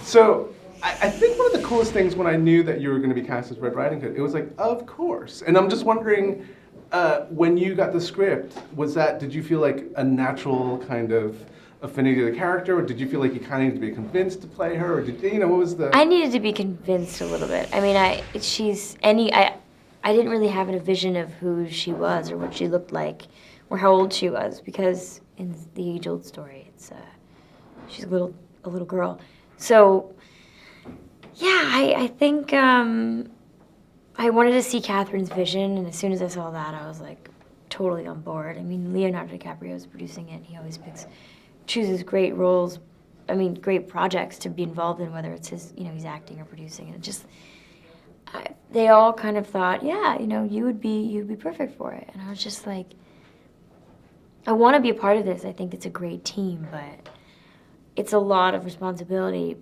So I think one of the coolest things when I knew that you were going to be cast as Red Riding Hood, it was like, of course. And I'm just wondering, when you got the script, did you feel like a natural kind of affinity to the character, or did you feel like you kind of needed to be convinced to play her, or what was the? I needed to be convinced a little bit. I mean, I didn't really have a vision of who she was or what she looked like or how old she was, because in the age-old story, it's she's a little girl. So yeah, I think I wanted to see Catherine's vision, and as soon as I saw that, I was like totally on board. I mean, Leonardo DiCaprio is producing it. He always chooses great roles. I mean, great projects to be involved in, whether it's his, he's acting or producing, and they all kind of thought, yeah, you'd be perfect for it, and I was just like, I want to be a part of this. I think it's a great team, but it's a lot of responsibility,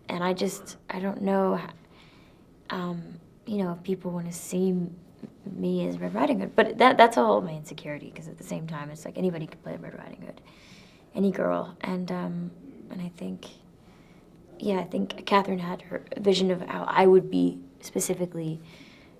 and I don't know, if people want to see me as Red Riding Hood, but that's all my insecurity, because at the same time, it's like anybody could play Red Riding Hood, any girl, and I think, I think Catherine had her vision of how I would be specifically,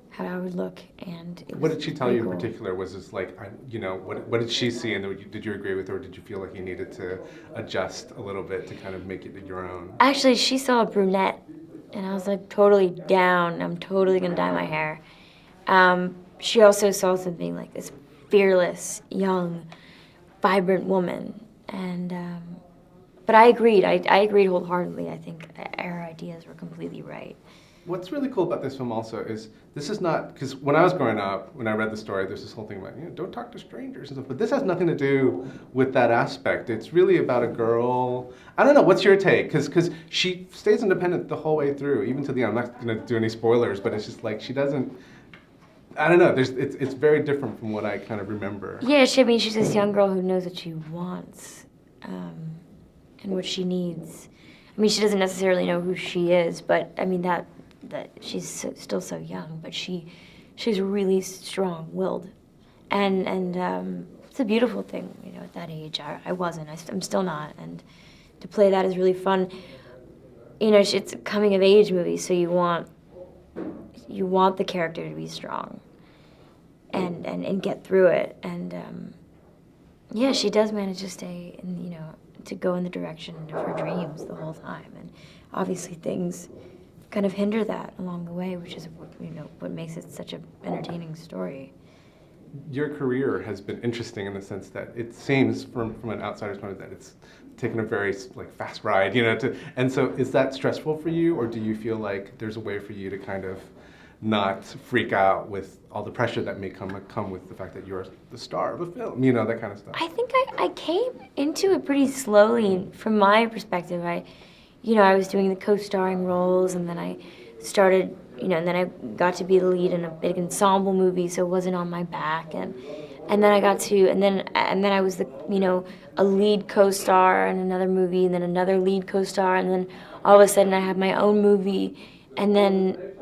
how I would look, and what did she tell you in cool. particular? Was this like, what did she see, and did you agree with her, or did you feel like you needed to adjust a little bit to kind of make it your own? Actually, she saw a brunette, and I was like totally down. I'm totally gonna dye my hair. She also saw something like this fearless, young, vibrant woman, and but I agreed. I agreed wholeheartedly. I think our ideas were completely right. What's really cool about this film also is this is not, because when I was growing up, when I read the story, there's this whole thing about, don't talk to strangers and stuff, but this has nothing to do with that aspect. It's really about a girl. I don't know, what's your take? Because she stays independent the whole way through, even to the end. I'm not going to do any spoilers, but it's just like she doesn't, I don't know, it's very different from what I kind of remember. Yeah, she's this young girl who knows what she wants and what she needs. I mean, she doesn't necessarily know who she is, but I mean, that she's still so young, but she's really strong-willed, and it's a beautiful thing. At that age, I wasn't. I'm still not, and to play that is really fun. It's a coming-of-age movie, so you want the character to be strong, and get through it, and she does manage to stay, and to go in the direction of her dreams the whole time, and obviously things kind of hinder that along the way, which is what makes it such an entertaining story. Your career has been interesting in the sense that it seems, from an outsider's point of view, that it's taken a very fast ride, and so is that stressful for you, or do you feel like there's a way for you to kind of not freak out with all the pressure that may come with the fact that you're the star of a film, that kind of stuff? I think I came into it pretty slowly. From my perspective, I was doing the co-starring roles, and then I started, and then I got to be the lead in a big ensemble movie, so it wasn't on my back, and then I got to, and then I was a lead co-star in another movie, and then another lead co-star, and then all of a sudden I have my own movie, and then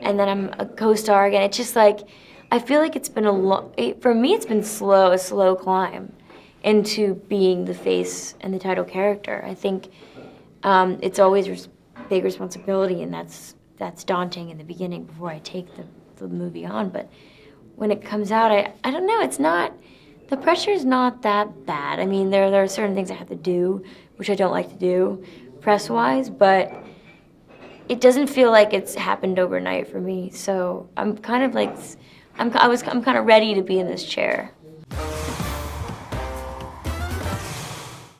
I'm a co-star again. It's just like, I feel like it's been for me it's been a slow climb into being the face and the title character. I think it's always big responsibility, and that's daunting in the beginning before I take the movie on. But when it comes out, I don't know. It's not, the pressure's not that bad. I mean, there are certain things I have to do, which I don't like to do, press-wise, but it doesn't feel like it's happened overnight for me. So I'm kind of like, I'm kind of ready to be in this chair.